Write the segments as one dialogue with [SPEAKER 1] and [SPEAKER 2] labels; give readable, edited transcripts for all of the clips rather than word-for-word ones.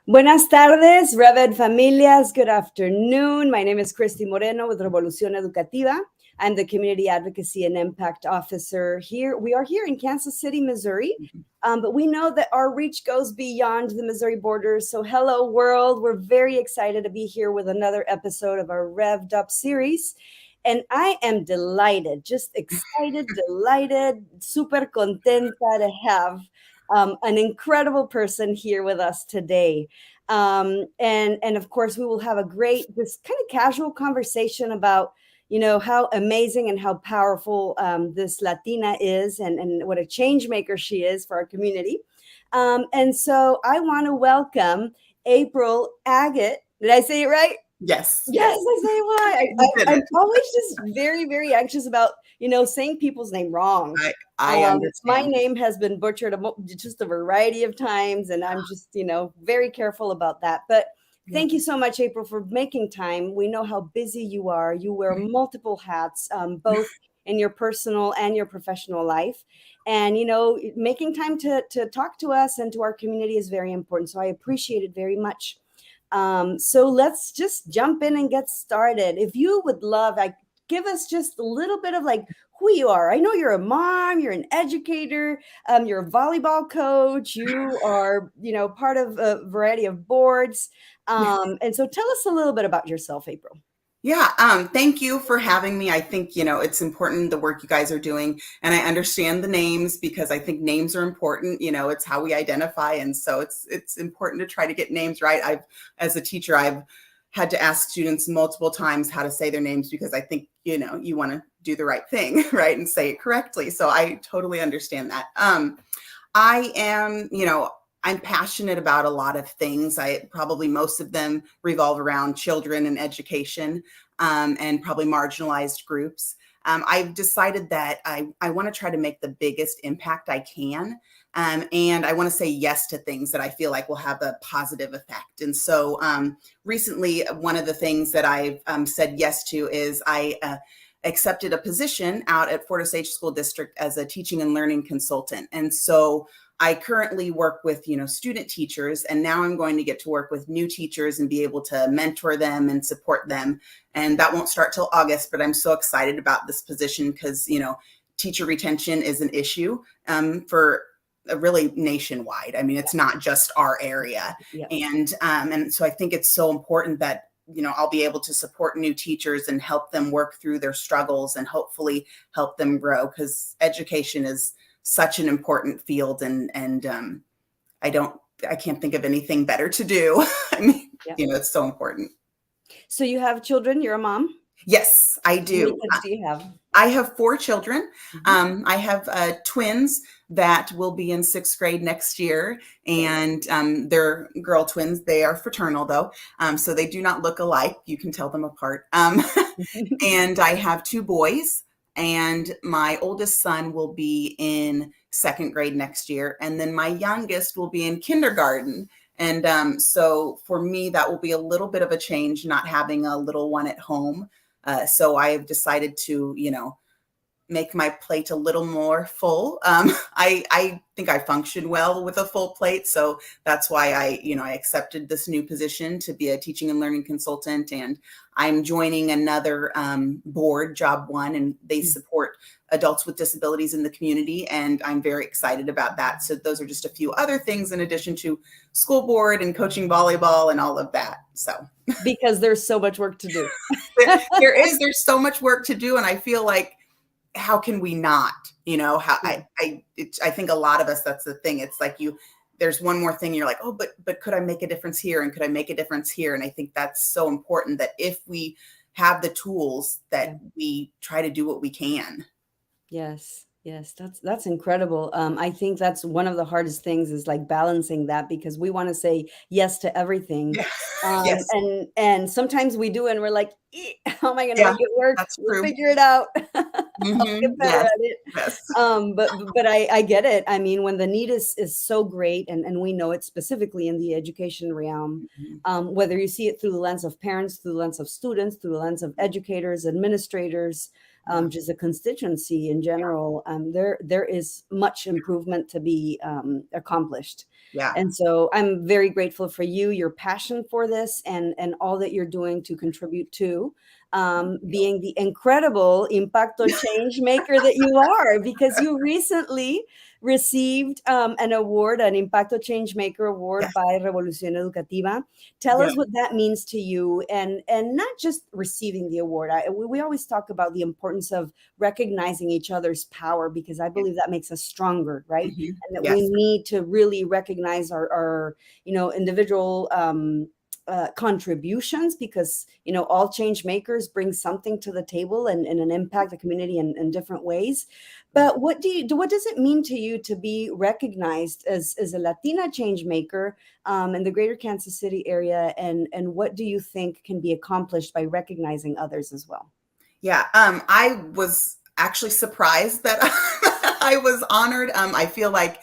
[SPEAKER 1] Buenas tardes, RevvED familias. Good afternoon. My name is Christy Moreno with Revolución Educativa. I'm the Community Advocacy and Impact Officer here. We are here in Kansas City, Missouri, but we know that our reach goes beyond the Missouri borders. So hello, world. We're very excited to be here with another episode of our RevvED-up series. And I am delighted, just excited, delighted, super contenta to have an incredible person here with us today. And of course, we will have a great, this kind of casual conversation about, how amazing and how powerful this Latina is and what a change maker she is for our community. And so I want to welcome April Agate. Did I say it right?
[SPEAKER 2] Yes.
[SPEAKER 1] Yes, I say why. I'm always just very, very anxious about, saying people's name wrong.
[SPEAKER 2] I understand.
[SPEAKER 1] My name has been butchered just a variety of times, and I'm just, very careful about that. But thank you so much, April, for making time. We know how busy you are. You wear multiple hats, both in your personal and your professional life. And, making time to talk to us and to our community is very important. So I appreciate it very much. So let's just jump in and get started. If you would love, give us just a little bit of who you are. I know you're a mom, you're an educator, you're a volleyball coach, you are, part of a variety of boards. And so tell us a little bit about yourself, April.
[SPEAKER 2] Yeah. Thank you for having me. I think, it's important, the work you guys are doing, and I understand the names because I think names are important. It's how we identify. And so it's important to try to get names right. As a teacher, I've had to ask students multiple times how to say their names because I think, you want to do the right thing, right, and say it correctly. So I totally understand that. I am, I'm passionate about a lot of things. Probably most of them revolve around children and education, and probably marginalized groups. I've decided that I want to try to make the biggest impact I can. And I want to say yes to things that I feel like will have a positive effect. And so recently, one of the things that I've said yes to is I accepted a position out at Fort Osage School District as a teaching and learning consultant. And so I currently work with, student teachers, and now I'm going to get to work with new teachers and be able to mentor them and support them. And that won't start till August, but I'm so excited about this position because, teacher retention is an issue for really nationwide. I mean, it's not just our area. Yeah. And so I think it's so important that, I'll be able to support new teachers and help them work through their struggles and hopefully help them grow, because education is such an important field, and I can't think of anything better to do. I mean, it's so important.
[SPEAKER 1] So you have children, you're a mom?
[SPEAKER 2] Yes, I do.
[SPEAKER 1] How many kids do you have?
[SPEAKER 2] I have 4 children. Mm-hmm. I have twins that will be in 6th grade next year, and they're girl twins. They are fraternal though, so they do not look alike. You can tell them apart. And I have 2 boys. And my oldest son will be in 2nd grade next year. And then my youngest will be in kindergarten. And so for me, that will be a little bit of a change, not having a little one at home. So I have decided to, make my plate a little more full. I think I function well with a full plate. So that's why I accepted this new position to be a teaching and learning consultant. And I'm joining another board, Job 1, and they support adults with disabilities in the community. And I'm very excited about that. So those are just a few other things in addition to school board and coaching volleyball and all of that. So
[SPEAKER 1] because there's so much work to do.
[SPEAKER 2] There's so much work to do. And I feel like, how can we not, I think a lot of us, that's the thing. It's like there's one more thing. You're like, oh, but could I make a difference here? And could I make a difference here? And I think that's so important that if we have the tools that we try to do what we can.
[SPEAKER 1] Yes. That's incredible. I think that's one of the hardest things is balancing that, because we want to say yes to everything. Yes. And sometimes we do, and we're like, how am I going to make it work? We'll figure it out.
[SPEAKER 2] Mm-hmm.
[SPEAKER 1] I'll get better at it.
[SPEAKER 2] Yes.
[SPEAKER 1] But I get it. I mean, when the need is so great, and we know it specifically in the education realm, whether you see it through the lens of parents, through the lens of students, through the lens of educators, administrators, just the constituency in general, there is much improvement to be accomplished.
[SPEAKER 2] Yeah.
[SPEAKER 1] And so I'm very grateful for you, your passion for this, and all that you're doing to contribute to being the incredible Impacto Changemaker that you are, because you recently received an award, an Impacto Changemaker award
[SPEAKER 2] Yeah.
[SPEAKER 1] by Revolución Educativa. Tell us what that means to you, and not just receiving the award. We always talk about the importance of recognizing each other's power, because I believe that makes us stronger, right?
[SPEAKER 2] Mm-hmm.
[SPEAKER 1] And that
[SPEAKER 2] Yes.
[SPEAKER 1] we need to really recognize our individual contributions, because all change makers bring something to the table and an impact the community in different ways. But what does it mean to you to be recognized as a Latina change maker in the greater Kansas City area, and what do you think can be accomplished by recognizing others as well?
[SPEAKER 2] Yeah, I was actually surprised that I was honored. I feel like,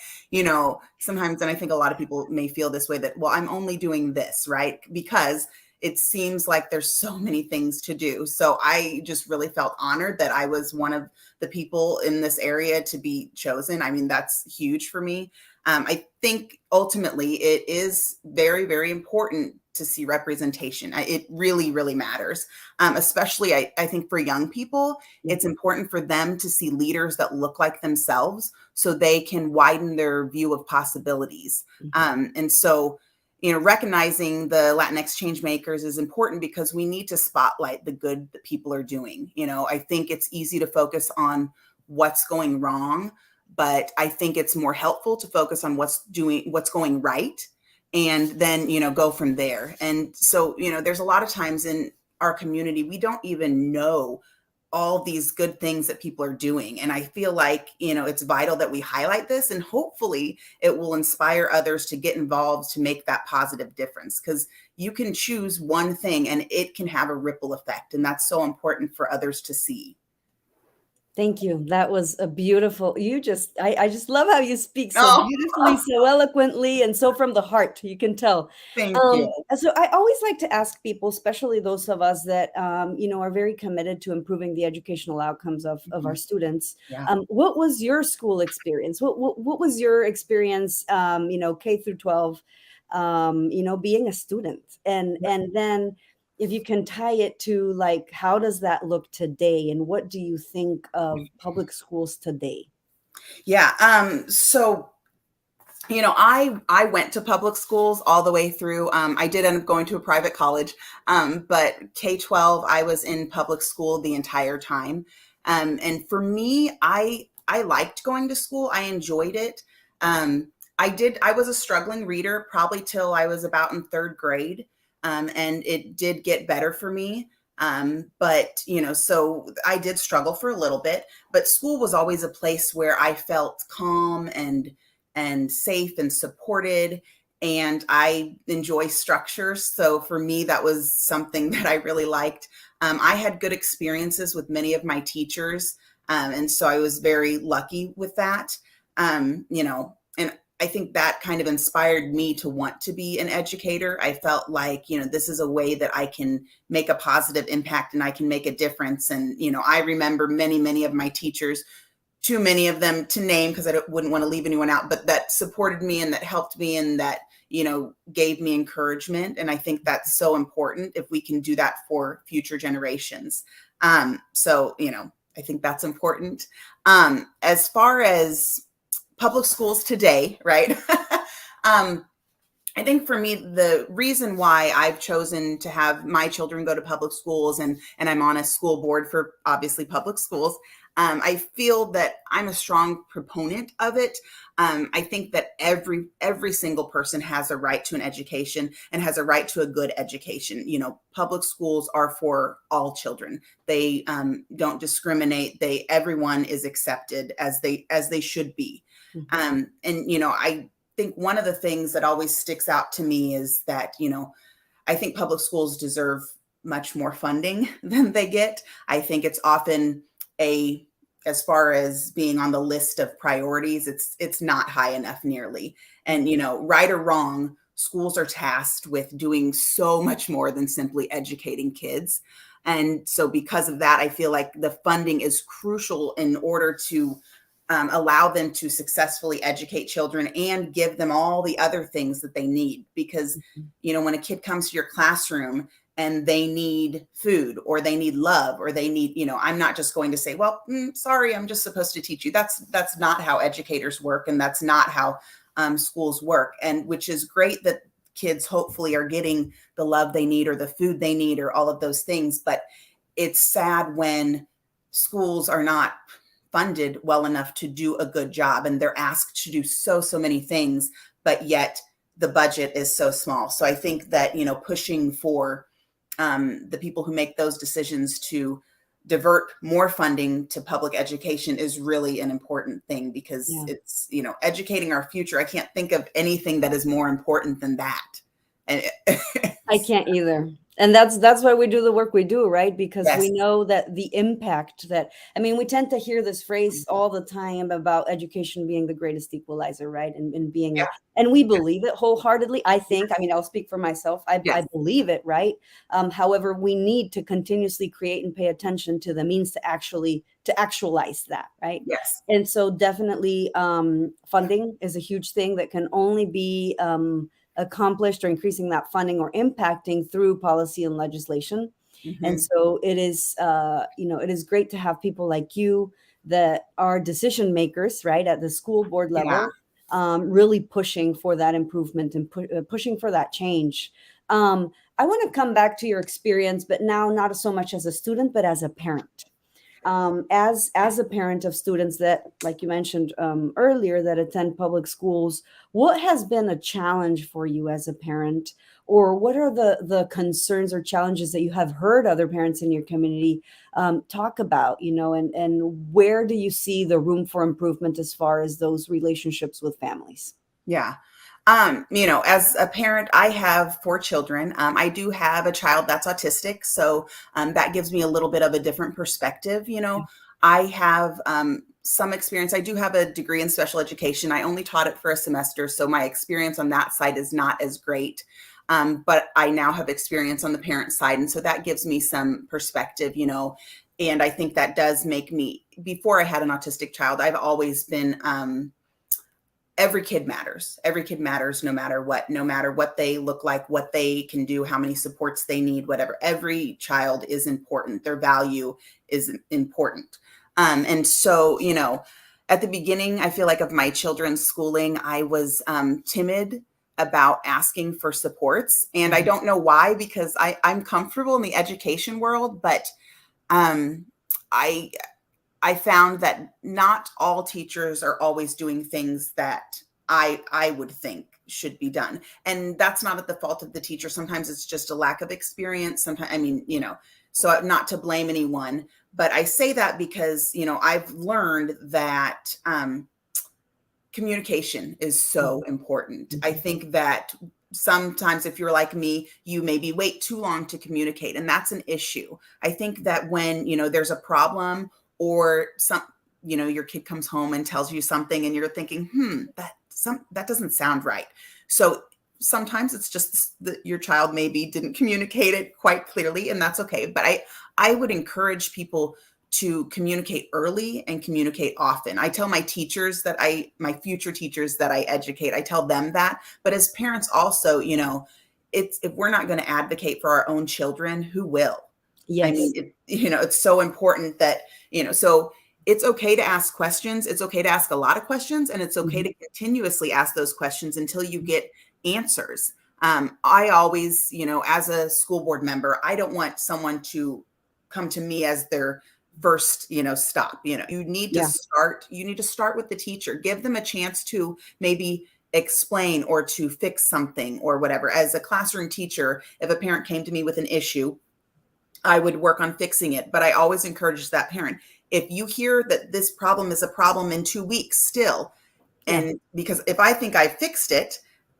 [SPEAKER 2] sometimes, and I think a lot of people may feel this way, that, well, I'm only doing this, right? Because it seems like there's so many things to do. So I just really felt honored that I was one of the people in this area to be chosen. I mean, that's huge for me. I think ultimately it is very, very important to see representation. It really, really matters. Especially, I think for young people, it's important for them to see leaders that look like themselves, so they can widen their view of possibilities. And so, recognizing the Latinx change makers is important, because we need to spotlight the good that people are doing. I think it's easy to focus on what's going wrong, but I think it's more helpful to focus on what's going right, and then, go from there. And so, there's a lot of times in our community, we don't even know all these good things that people are doing. And I feel like, it's vital that we highlight this, and hopefully it will inspire others to get involved, to make that positive difference, because you can choose one thing and it can have a ripple effect. And that's so important for others to see.
[SPEAKER 1] Thank you. That was a beautiful, I just love how you speak so
[SPEAKER 2] Oh,
[SPEAKER 1] beautifully, so eloquently, and so from the heart, you can tell.
[SPEAKER 2] thank you.
[SPEAKER 1] So I always like to ask people, especially those of us that, are very committed to improving the educational outcomes of our students.
[SPEAKER 2] Yeah.
[SPEAKER 1] What was your school experience? What was your experience, K through 12, being a student? And then if you can tie it to, like, how does that look today, and what do you think of public schools today?
[SPEAKER 2] Yeah. So, I went to public schools all the way through. I did end up going to a private college, but K-12, I was in public school the entire time. And for me, I liked going to school. I enjoyed it. I was a struggling reader probably till I was about in third grade. And it did get better for me. But, so I did struggle for a little bit, but school was always a place where I felt calm and safe and supported. And I enjoy structure. So for me, that was something that I really liked. I had good experiences with many of my teachers. And so I was very lucky with that. And I think that kind of inspired me to want to be an educator. I felt like, this is a way that I can make a positive impact and I can make a difference. And, I remember many, many of my teachers, too many of them to name because I wouldn't want to leave anyone out, but that supported me and that helped me and that, gave me encouragement. And I think that's so important if we can do that for future generations. So, I think that's important. As far as public schools today, right? I think for me, the reason why I've chosen to have my children go to public schools, and I'm on a school board for obviously public schools, I feel that I'm a strong proponent of it. I think that every single person has a right to an education and has a right to a good education. Public schools are for all children. They don't discriminate. Everyone is accepted as they should be. And I think one of the things that always sticks out to me is that, I think public schools deserve much more funding than they get. I think it's often as far as being on the list of priorities, it's not high enough nearly. And, right or wrong, schools are tasked with doing so much more than simply educating kids. And so because of that, I feel like the funding is crucial in order to allow them to successfully educate children and give them all the other things that they need. Because, when a kid comes to your classroom and they need food or they need love or they need, I'm not just going to say, well, sorry, I'm just supposed to teach you. That's not how educators work. And that's not how schools work. And which is great that kids hopefully are getting the love they need or the food they need or all of those things. But it's sad when schools are not funded well enough to do a good job, and they're asked to do so many things, but yet the budget is so small. So I think that, pushing for the people who make those decisions to divert more funding to public education is really an important thing, because it's, educating our future. I can't think of anything that is more important than that. And
[SPEAKER 1] I can't either. And that's why we do the work we do, right? Because
[SPEAKER 2] Yes.
[SPEAKER 1] we know that the impact that, we tend to hear this phrase all the time about education being the greatest equalizer, right? And being, and we believe it wholeheartly. I think, I'll speak for myself. I believe it, right? However, we need to continuously create and pay attention to the means to actualize that, right?
[SPEAKER 2] Yes.
[SPEAKER 1] And so definitely funding is a huge thing that can only be accomplished, or increasing that funding or impacting through policy and legislation. And so it is, it is great to have people like you that are decision makers, right, at the school board level, really pushing for that improvement and pushing for that change. I want to come back to your experience, but now not so much as a student, but as a parent. As a parent of students that, like you mentioned earlier, that attend public schools, what has been a challenge for you as a parent, or what are the concerns or challenges that you have heard other parents in your community talk about, and where do you see the room for improvement as far as those relationships with families?
[SPEAKER 2] Yeah. As a parent, I have 4 children. I do have a child that's autistic. So that gives me a little bit of a different perspective. I have some experience. I do have a degree in special education. I only taught it for a semester, so my experience on that side is not as great. But I now have experience on the parent side. And so that gives me some perspective, and I think that does make me, before I had an autistic child, I've always been, every kid matters. Every kid matters, no matter what they look like, what they can do, how many supports they need, whatever. Every child is important. Their value is important. And so, at the beginning, I feel like of my children's schooling, I was timid about asking for supports. And I don't know why, because I'm comfortable in the education world, but I found that not all teachers are always doing things that I would think should be done. And that's not at the fault of the teacher. Sometimes it's just a lack of experience. Sometimes, so not to blame anyone, but I say that because, I've learned that communication is so important. I think that sometimes if you're like me, you maybe wait too long to communicate, and that's an issue. I think that when, there's a problem, or your kid comes home and tells you something and you're thinking, that doesn't sound right. So sometimes it's just that your child maybe didn't communicate it quite clearly, and that's okay. But I would encourage people to communicate early and communicate often. I tell my teachers my future teachers that I educate, I tell them that. But as parents also, if we're not going to advocate for our own children, who will?
[SPEAKER 1] Yes.
[SPEAKER 2] It's so important that, so it's okay to ask questions. It's okay to ask a lot of questions, and it's okay to continuously ask those questions until you get answers. I always, as a school board member, I don't want someone to come to me as their first, stop. You need to start with the teacher. Give them a chance to maybe explain or to fix something or whatever. As a classroom teacher, if a parent came to me with an issue, I would work on fixing it. But I always encourage that parent, if you hear that this problem is a problem in 2 weeks still, and because if I think I fixed it,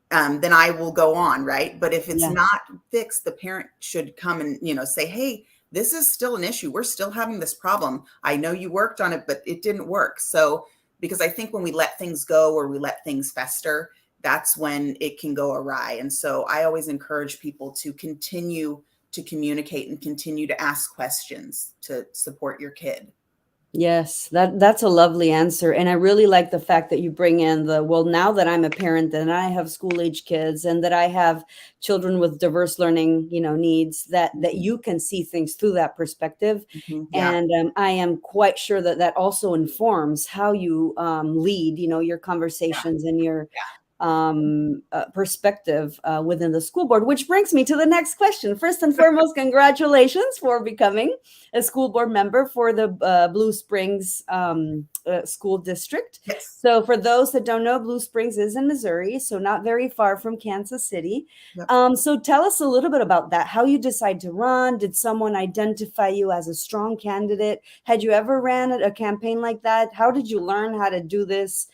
[SPEAKER 2] then I will go on, right? But if it's not fixed, the parent should come and, say, hey, this is still an issue. We're still having this problem. I know you worked on it, but it didn't work. So, because I think when we let things go or we let things fester, that's when it can go awry. And so I always encourage people to continue to communicate and continue to ask questions to support your kid.
[SPEAKER 1] Yes, that's a lovely answer. And I really like the fact that you bring in well, now that I'm a parent and I have school age kids and that I have children with diverse learning, needs, that you can see things through that perspective.
[SPEAKER 2] Yeah.
[SPEAKER 1] And I am quite sure that that also informs how you lead, your conversations and your perspective within the school board, which brings me to the next question. First and foremost, congratulations for becoming a school board member for the Blue Springs School District.
[SPEAKER 2] Yes.
[SPEAKER 1] So for those that don't know, Blue Springs is in Missouri, so not very far from Kansas City. Yep. So tell us a little bit about that, how you decide to run. Did someone identify you as a strong candidate? Had you ever ran a campaign like that? How did you learn how to do this?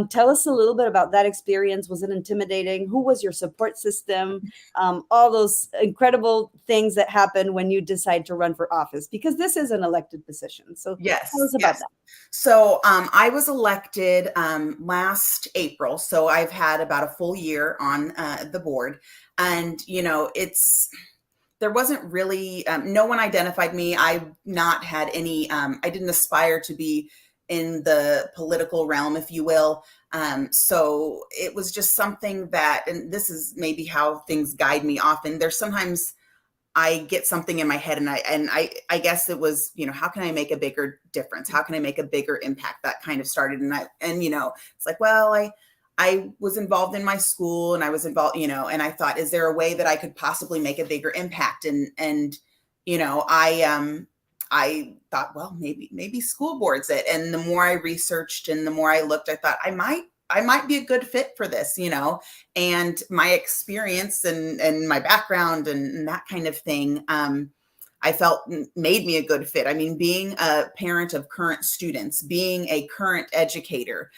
[SPEAKER 1] Tell us a little bit about that experience. Was it intimidating? Who was your support system? All those incredible things that happen when you decide to run for office, because this is an elected position. So
[SPEAKER 2] yes,
[SPEAKER 1] tell us about that.
[SPEAKER 2] So I was elected last April. So I've had about a full year on the board. And, there wasn't really, no one identified me. I've not had any, I didn't aspire to be in the political realm, if you will. So it was just something that, and this is maybe how things guide me often. There's sometimes I get something in my head and I guess it was, how can I make a bigger difference? How can I make a bigger impact? That kind of started. And it's like, well, I was involved in my school and I was involved, and I thought, is there a way that I could possibly make a bigger impact? I thought, well, maybe school board's it. And the more I researched and the more I looked, I thought I might be a good fit for this, and my experience and my background and that kind of thing, I felt made me a good fit. I mean, being a parent of current students, being a current educator,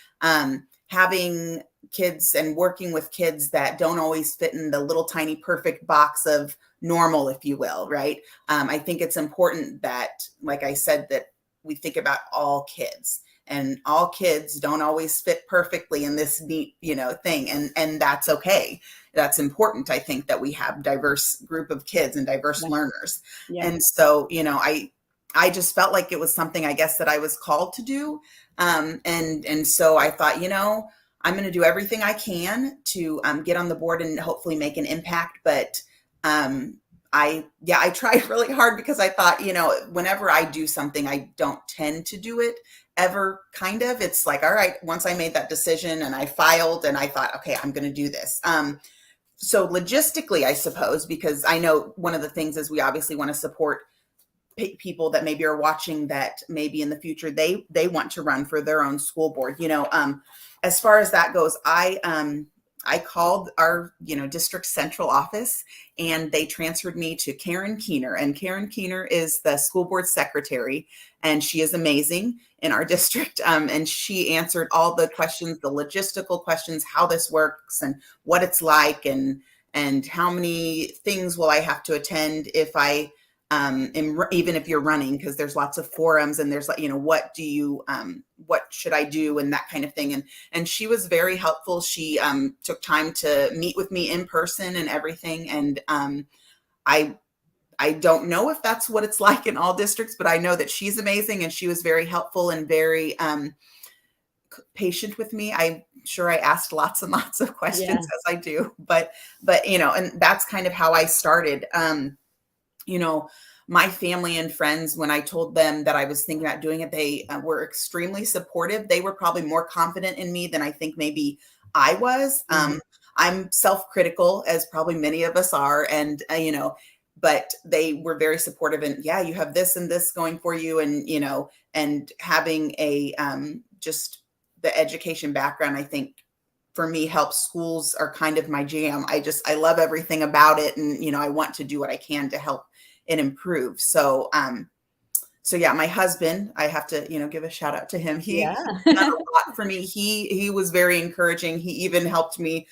[SPEAKER 2] having kids and working with kids that don't always fit in the little tiny perfect box of normal, if you will, right? I think it's important that, like I said, that we think about all kids. And all kids don't always fit perfectly in this neat, thing. And that's okay. That's important. I think that we have diverse group of kids and diverse learners. Yeah. And so, I just felt like it was something, I guess, that I was called to do. And so I thought, I'm going to do everything I can to get on the board and hopefully make an impact. But I tried really hard because I thought, whenever I do something, I don't tend to do it ever, kind of. It's like, all right, once I made that decision and I filed and I thought, okay, I'm going to do this. So logistically, I suppose, because I know one of the things is we obviously want to support people that maybe are watching that maybe in the future, they want to run for their own school board. As far as that goes, I called our, district central office and they transferred me to Karen Keener, and Karen Keener is the school board secretary and she is amazing in our district. And she answered all the questions, the logistical questions, how this works and what it's like and how many things will I have to attend if I even if you're running, because there's lots of forums and there's what do you, what should I do and that kind of thing. And she was very helpful. She took time to meet with me in person and everything. And I don't know if that's what it's like in all districts, but I know that she's amazing and she was very helpful and very patient with me. I'm sure I asked lots and lots of questions as I do, but and that's kind of how I started. My family and friends, when I told them that I was thinking about doing it, they were extremely supportive. They were probably more confident in me than I think maybe I was. I'm self-critical, as probably many of us are. And, but they were very supportive and you have this and this going for you. And, and having a, just the education background, I think for me helps. Schools are kind of my jam. I love everything about it. And, I want to do what I can to help and improve. So my husband, I have to, give a shout out to him. He done a lot for me. He was very encouraging. He even helped me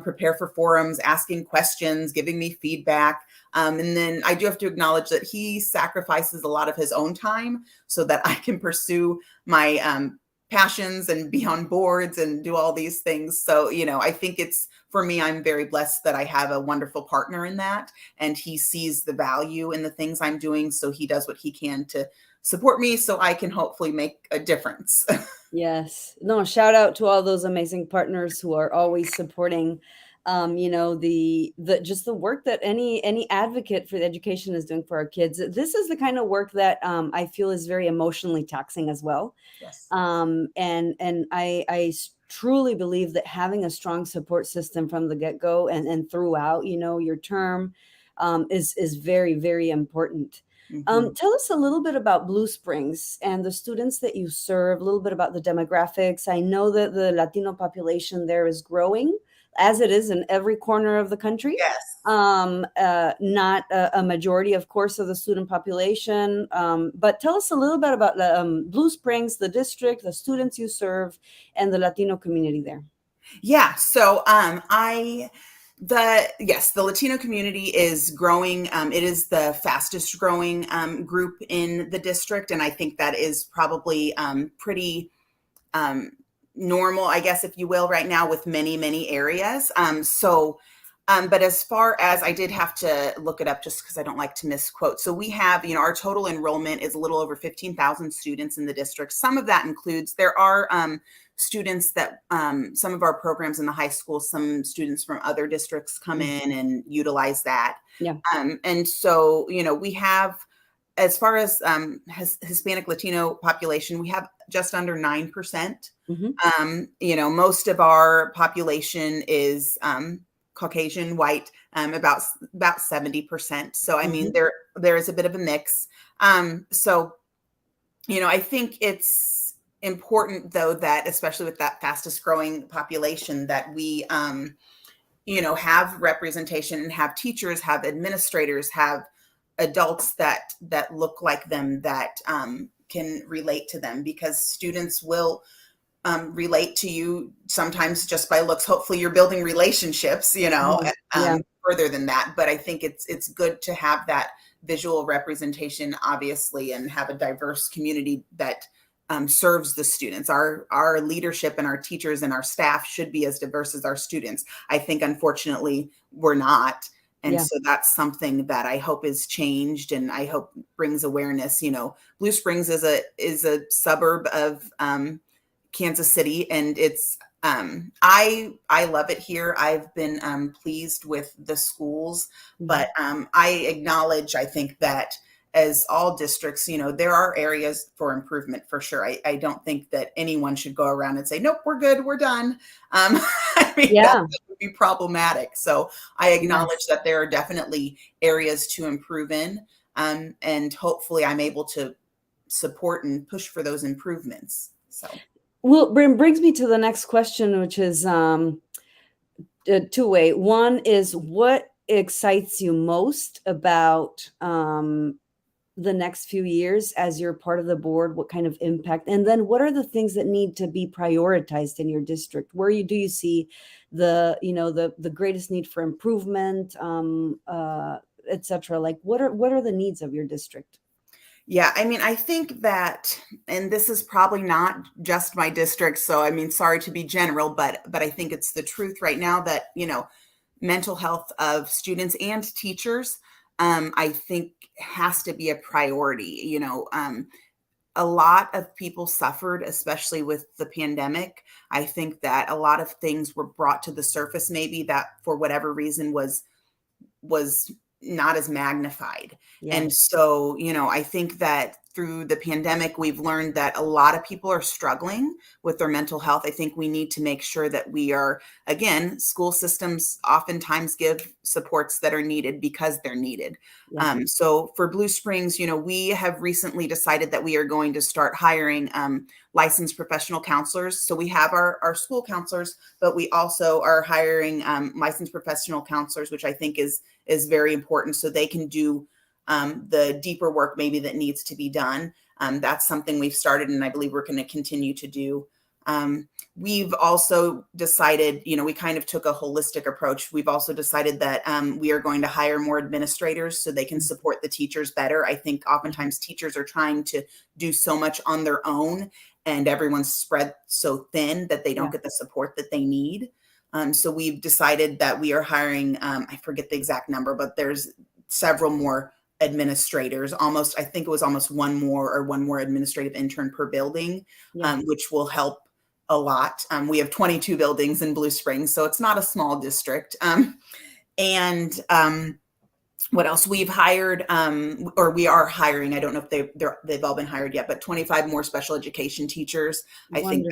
[SPEAKER 2] prepare for forums, asking questions, giving me feedback. And then I do have to acknowledge that he sacrifices a lot of his own time so that I can pursue my passions and be on boards and do all these things. So, I think for me, I'm very blessed that I have a wonderful partner in that, and he sees the value in the things I'm doing. So he does what he can to support me so I can hopefully make a difference.
[SPEAKER 1] Yes. No, shout out to all those amazing partners who are always supporting, the just the work that any advocate for the education is doing for our kids. This is the kind of work that I feel is very emotionally taxing as well.
[SPEAKER 2] Yes.
[SPEAKER 1] And I truly believe that having a strong support system from the get-go and throughout, your term, is very, very important. Tell us a little bit about Blue Springs and the students that you serve, a little bit about the demographics. I know that the Latino population there is growing, as it is in every corner of the country.
[SPEAKER 2] Yes.
[SPEAKER 1] Not a majority, of course, of the student population. But tell us a little bit about Blue Springs, the district, the students you serve, and the Latino community there.
[SPEAKER 2] Yeah. So the Latino community is growing. It is the fastest growing group in the district. And I think that is probably pretty normal, I guess, if you will, right now with many, many areas. But as far as, I did have to look it up just because I don't like to misquote. So we have, our total enrollment is a little over 15,000 students in the district. Some of that includes, there are students that some of our programs in the high school, some students from other districts come in and utilize that.
[SPEAKER 1] Yeah.
[SPEAKER 2] And so, we have, as far as Hispanic Latino population, we have just under 9%. Most of our population is Caucasian, white, about 70%. So, I mean, there is a bit of a mix. So, I think it's important, though, that especially with that fastest growing population, that we, have representation and have teachers, have administrators, have adults that look like them, that can relate to them, because students will relate to you sometimes just by looks. Hopefully you're building relationships, further than that. But I think it's good to have that visual representation, obviously, and have a diverse community that serves the students. Our leadership and our teachers and our staff should be as diverse as our students. I think, unfortunately, we're not. And so that's something that I hope is changed, and I hope brings awareness. Blue Springs is a suburb of Kansas City, and it's I love it here. I've been pleased with the schools, but I acknowledge, I think that as all districts, there are areas for improvement for sure. I don't think that anyone should go around and say, nope, we're good, we're done. I mean, that would be problematic. So I acknowledge that there are definitely areas to improve in, and hopefully I'm able to support and push for those improvements. So.
[SPEAKER 1] Well, brings me to the next question, which is two-way. One is, what excites you most about the next few years as you're part of the board? What kind of impact? And then what are the things that need to be prioritized in your district? Where do you see the greatest need for improvement, et cetera? Like, what are the needs of your district?
[SPEAKER 2] Yeah, I mean, I think that, and this is probably not just my district, so I mean, sorry to be general, but I think it's the truth right now that, mental health of students and teachers, I think has to be a priority. A lot of people suffered, especially with the pandemic. I think that a lot of things were brought to the surface, maybe that for whatever reason was not as magnified. And so, I think that through the pandemic, we've learned that a lot of people are struggling with their mental health. I think we need to make sure that we are, again, school systems oftentimes give supports that are needed because they're needed. So for Blue Springs, we have recently decided that we are going to start hiring licensed professional counselors. So we have our school counselors, but we also are hiring licensed professional counselors, which I think is very important, so they can do the deeper work maybe that needs to be done. That's something we've started, and I believe we're going to continue to do We've also decided, we kind of took a holistic approach. We've also decided that we are going to hire more administrators so they can support the teachers better. I think oftentimes teachers are trying to do so much on their own, and everyone's spread so thin that they don't get the support that they need. So we've decided that we are hiring, I forget the exact number, but there's several more administrators, I think it was almost one more administrative intern per building, which will help a lot. We have 22 buildings in Blue Springs, so it's not a small district. What else? We've hired, or we are hiring, I don't know if they've all been hired yet, but 25 more special education teachers. I think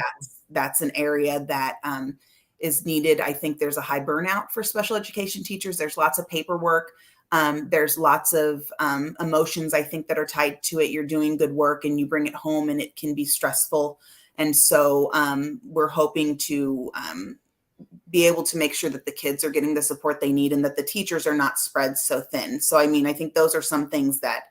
[SPEAKER 2] that's an area that is needed. I think there's a high burnout for special education teachers. There's lots of paperwork. There's lots of emotions, I think, that are tied to it. You're doing good work and you bring it home and it can be stressful. And so we're hoping to be able to make sure that the kids are getting the support they need and that the teachers are not spread so thin. So, I think those are some things that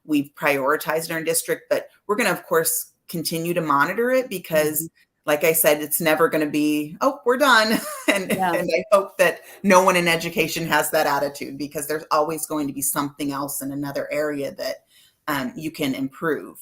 [SPEAKER 2] we've prioritized in our district, but we're going to, of course, continue to monitor it because, like I said, it's never going to be, oh, we're done. And I hope that no one in education has that attitude, because there's always going to be something else in another area that you can improve.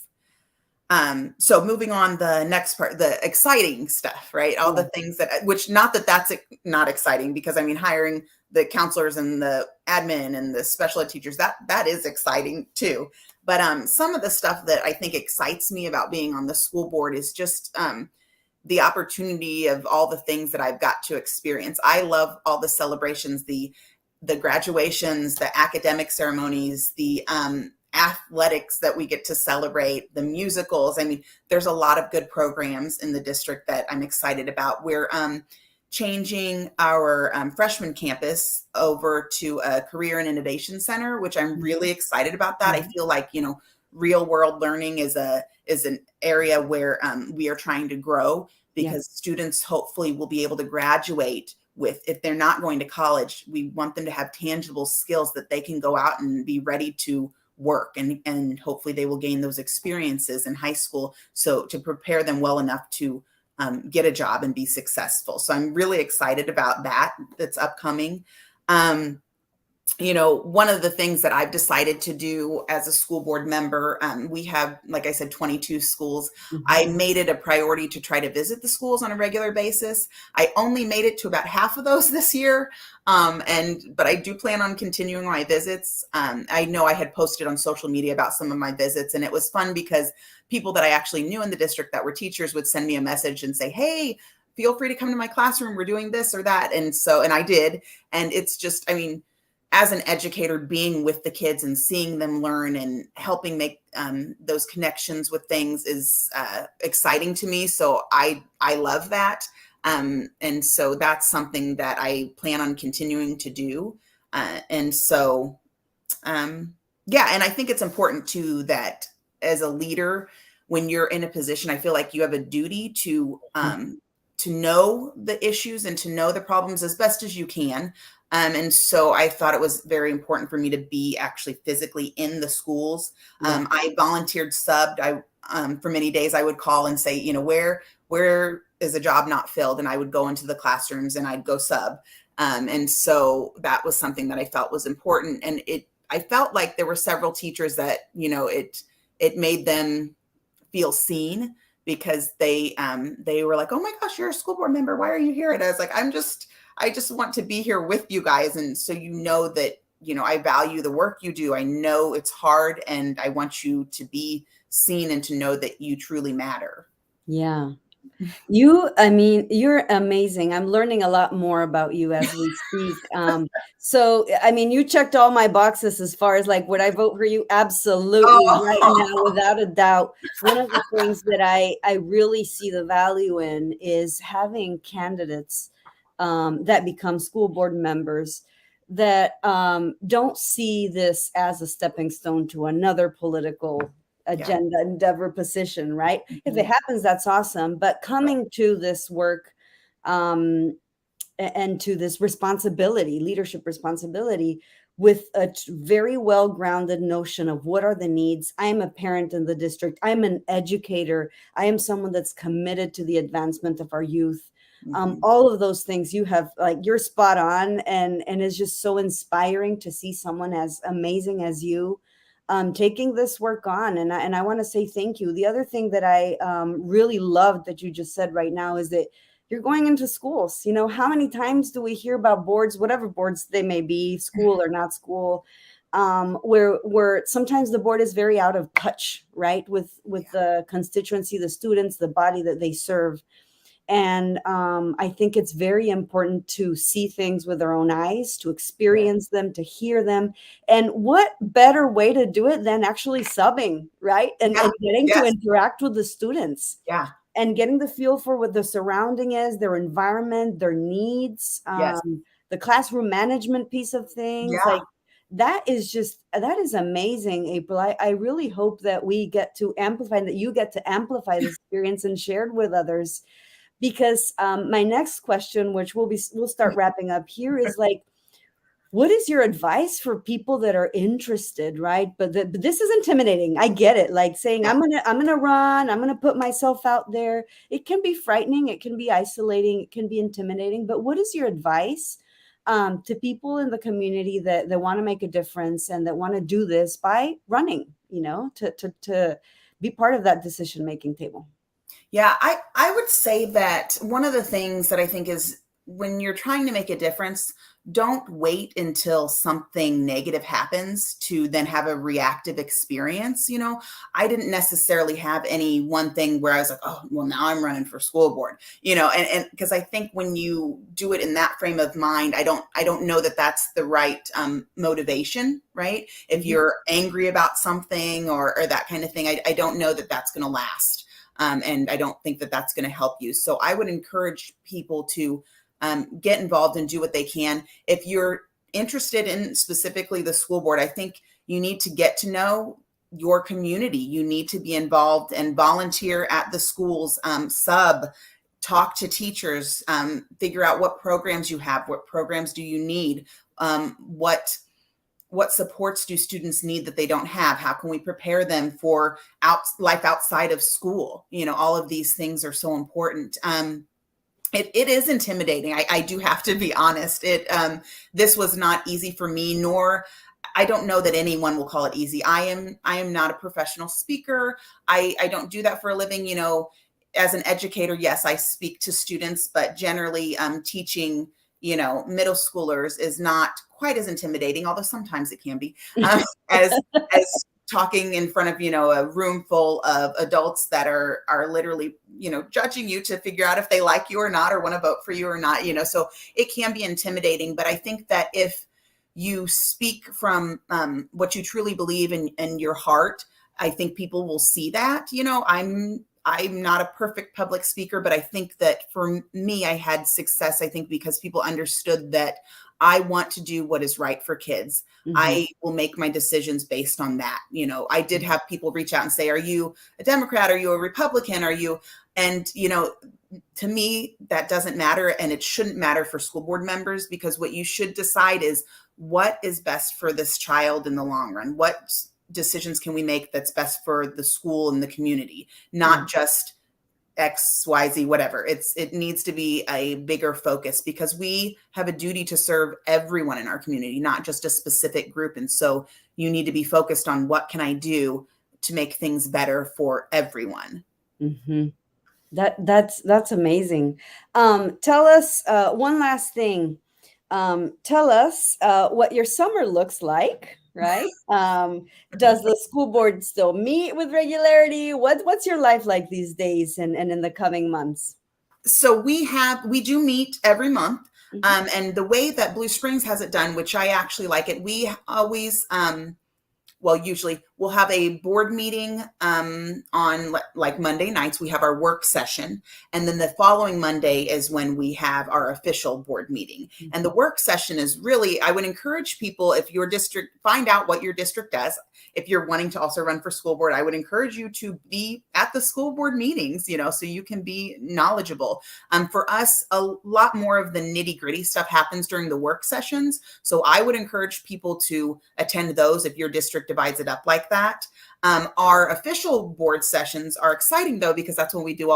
[SPEAKER 2] So moving on, the next part, the exciting stuff, right? All the things which not that that's not exciting, because hiring the counselors and the admin and the special ed teachers, that is exciting too. But some of the stuff that I think excites me about being on the school board is just the opportunity of all the things that I've got to experience. I love all the celebrations, the graduations, the academic ceremonies, the athletics that we get to celebrate, the musicals. There's a lot of good programs in the district that I'm excited about. We're changing our freshman campus over to a career and innovation center, which I'm really excited about that. I feel like, real world learning is an area where we are trying to grow, because students hopefully will be able to graduate with, if they're not going to college, we want them to have tangible skills that they can go out and be ready to work, and hopefully they will gain those experiences in high school, so to prepare them well enough to get a job and be successful. So I'm really excited about that's upcoming. One of the things that I've decided to do as a school board member, we have, like I said, 22 schools. I made it a priority to try to visit the schools on a regular basis. I only made it to about half of those this year. But I do plan on continuing my visits. I know I had posted on social media about some of my visits, and it was fun because people that I actually knew in the district that were teachers would send me a message and say, hey, feel free to come to my classroom. We're doing this or that. And I did. And it's just, as an educator, being with the kids and seeing them learn and helping make those connections with things is exciting to me. So I love that. And so that's something that I plan on continuing to do. And I think it's important too, that as a leader, when you're in a position, I feel like you have a duty to know the issues and to know the problems as best as you can. And so I thought it was very important for me to be actually physically in the schools. I volunteered, subbed. For many days I would call and say, where is a job not filled? And I would go into the classrooms and I'd go sub. And so that was something that I felt was important. And I felt like there were several teachers that, it made them feel seen, because they were like, oh my gosh, you're a school board member. Why are you here? And I was like, I just want to be here with you guys. And so, that, I value the work you do. I know it's hard, and I want you to be seen and to know that you truly matter.
[SPEAKER 1] Yeah. You're amazing. I'm learning a lot more about you as we speak. You checked all my boxes as far as would I vote for you? Absolutely. Right now, without a doubt. One of the things that I really see the value in is having candidates that become school board members that don't see this as a stepping stone to another political agenda, endeavor, position, right? If it happens, that's awesome. But coming to this work and to this responsibility, leadership responsibility, with a very well-grounded notion of what are the needs. I am a parent in the district. I'm an educator. I am someone that's committed to the advancement of our youth. All of those things you have, like, you're spot on, and it's just so inspiring to see someone as amazing as you taking this work on. And I want to say thank you. The other thing that I really loved that you just said right now is that you're going into schools. You know, how many times do we hear about boards, whatever boards they may be, school or not school, where sometimes the board is very out of touch, right, with the constituency, the students, the body that they serve. And I think it's very important to see things with our own eyes, to experience them, to hear them. And what better way to do it than actually subbing, right? And getting to interact with the students.
[SPEAKER 2] Yeah.
[SPEAKER 1] And getting the feel for what the surrounding is, their environment, their needs, the classroom management piece of things. Like, that is amazing, April. I really hope that we get to amplify, that you get to amplify this experience and share it with others. Because my next question, which we'll start wrapping up here, is like, what is your advice for people that are interested, right? But this is intimidating. I get it. Like saying, I'm gonna run, I'm gonna put myself out there. It can be frightening, it can be isolating, it can be intimidating. But what is your advice to people in the community that want to make a difference and that want to do this by running, you know, to be part of that decision-making table?
[SPEAKER 2] Yeah, I would say that one of the things that I think is, when you're trying to make a difference, don't wait until something negative happens to then have a reactive experience. You know, I didn't necessarily have any one thing where I was like, oh, well, now I'm running for school board, you know, and because I think when you do it in that frame of mind, I don't know that that's the right motivation, right? If you're angry about something or that kind of thing, I don't know that that's going to last. And I don't think that that's going to help you. So I would encourage people to get involved and do what they can. If you're interested in specifically the school board, I think you need to get to know your community. You need to be involved and volunteer at the schools, talk to teachers, figure out what programs you have, what programs do you need, what supports do students need that they don't have? How can we prepare them for life outside of school? You know, all of these things are so important. It is intimidating. I do have to be honest. This was not easy for me, nor I don't know that anyone will call it easy. I am not a professional speaker. I don't do that for a living. You know, as an educator, yes, I speak to students, but generally teaching, you know, middle schoolers is not quite as intimidating, although sometimes it can be, as talking in front of, you know, a room full of adults that are literally, you know, judging you to figure out if they like you or not, or want to vote for you or not, you know, so it can be intimidating. But I think that if you speak from what you truly believe in your heart, I think people will see that. You know, I'm not a perfect public speaker, but I think that for me, I had success, I think, because people understood that I want to do what is right for kids. I will make my decisions based on that. You know, I did have people reach out and say, are you a Democrat? Are you a Republican? Are you? And, you know, to me, that doesn't matter. And it shouldn't matter for school board members, because what you should decide is what is best for this child in the long run. What decisions can we make that's best for the school and the community, not just X, Y, Z, whatever. It needs to be a bigger focus, because we have a duty to serve everyone in our community, not just a specific group. And so you need to be focused on what can I do to make things better for everyone.
[SPEAKER 1] That's amazing. Tell us one last thing. Tell us what your summer looks like, right? Does the school board still meet with regularity? What's your life like these days and in the coming months?
[SPEAKER 2] So we do meet every month. And the way that Blue Springs has it done, which I actually like it, we always, usually we'll have a board meeting on like Monday nights. We have our work session. And then the following Monday is when we have our official board meeting. And the work session is really, I would encourage people, if your district, find out what your district does. If you're wanting to also run for school board, I would encourage you to be at the school board meetings, so you can be knowledgeable. For us, a lot more of the nitty gritty stuff happens during the work sessions. So I would encourage people to attend those if your district divides it up like that. Our official board sessions are exciting though, because that's when we do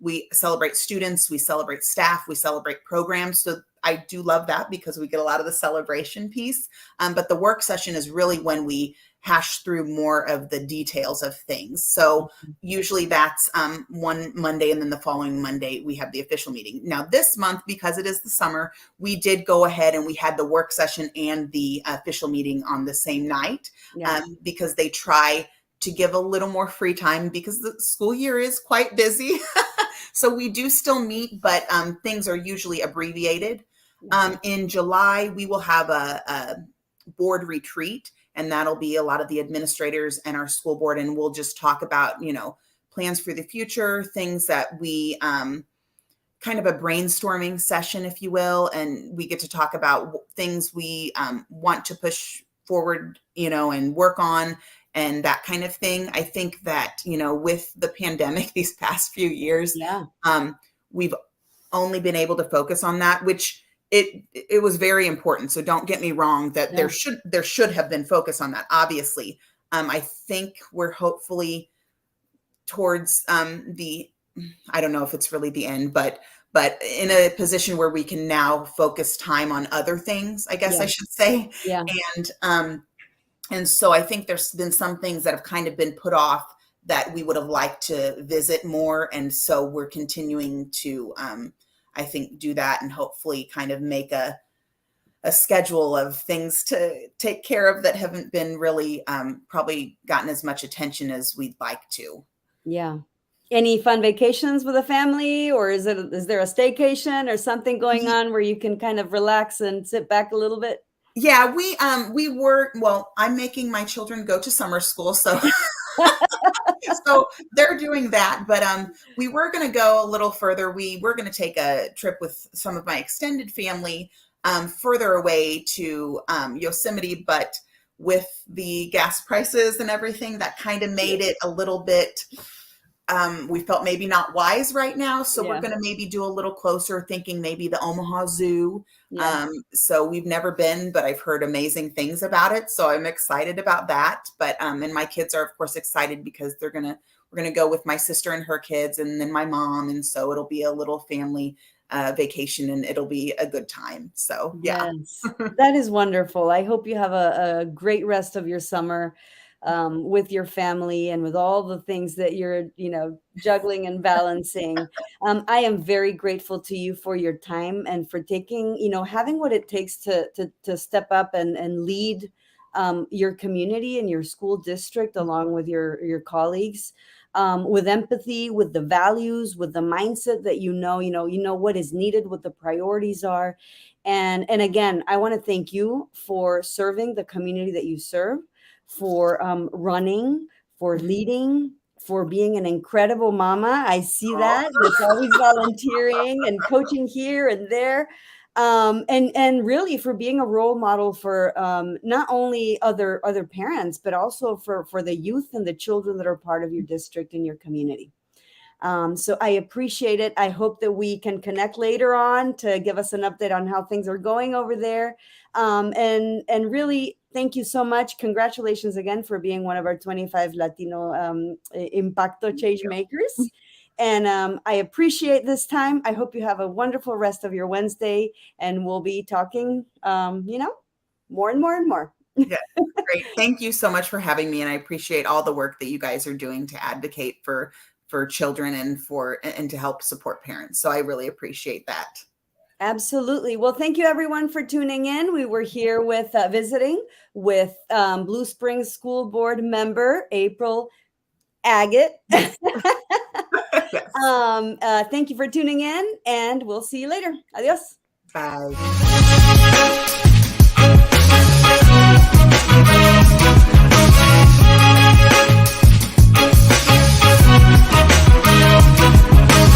[SPEAKER 2] we celebrate students, we celebrate staff, we celebrate programs. So I do love that because we get a lot of the celebration piece. But the work session is really when we hash through more of the details of things. So usually that's one Monday, and then the following Monday we have the official meeting. Now this month, because it is the summer, we did go ahead and we had the work session and the official meeting on the same night, because they try to give a little more free time because the school year is quite busy. So we do still meet, but things are usually abbreviated. In July, we will have a board retreat, and that'll be a lot of the administrators and our school board, and we'll just talk about, plans for the future, things that we, kind of a brainstorming session, if you will, and we get to talk about things we want to push forward, and work on, and that kind of thing. I think that, with the pandemic these past few years, we've only been able to focus on that, which it was very important. So don't get me wrong that there should have been focus on that. Obviously, I think we're hopefully towards I don't know if it's really the end, but in a position where we can now focus time on other things, I guess I should say. And so I think there's been some things that have kind of been put off that we would have liked to visit more. And so we're continuing to, I think, do that and hopefully kind of make a schedule of things to take care of that haven't been really probably gotten as much attention as we'd like to.
[SPEAKER 1] Yeah. Any fun vacations with a family, or is there a staycation or something going on where you can kind of relax and sit back a little bit?
[SPEAKER 2] Yeah, I'm making my children go to summer school, so so they're doing that. But we were going to go a little further. We were going to take a trip with some of my extended family further away to Yosemite, but with the gas prices and everything, that kind of made it a little bit, we felt maybe not wise right now. So we're going to maybe do a little closer, thinking maybe the Omaha Zoo. So we've never been, but I've heard amazing things about it. So I'm excited about that. But and my kids are of course excited because we're gonna go with my sister and her kids, and then my mom, and so it'll be a little family vacation, and it'll be a good time. So
[SPEAKER 1] yes, that is wonderful. I hope you have a great rest of your summer with your family and with all the things that you're, juggling and balancing. I am very grateful to you for your time and for taking, having what it takes to step up and lead your community and your school district along with your colleagues, with empathy, with the values, with the mindset that you know what is needed, what the priorities are. And again, I want to thank you for serving the community that you serve, for running, for leading, for being an incredible mama. I see that. It's always volunteering and coaching here and there. And really for being a role model for not only other parents, but also for the youth and the children that are part of your district and your community. So I appreciate it. I hope that we can connect later on to give us an update on how things are going over there. And really, thank you so much. Congratulations again for being one of our 25 Latino Impacto Changemakers. And I appreciate this time. I hope you have a wonderful rest of your Wednesday, and we'll be talking, more and more and more.
[SPEAKER 2] Yeah, great. Thank you so much for having me. And I appreciate all the work that you guys are doing to advocate for children and to help support parents. So I really appreciate that.
[SPEAKER 1] Absolutely. Well, thank you everyone for tuning in. We were here with visiting with Blue Springs School Board member April Agate.
[SPEAKER 2] Yes.
[SPEAKER 1] Thank you for tuning in, and we'll see you later. Adios.
[SPEAKER 2] Bye.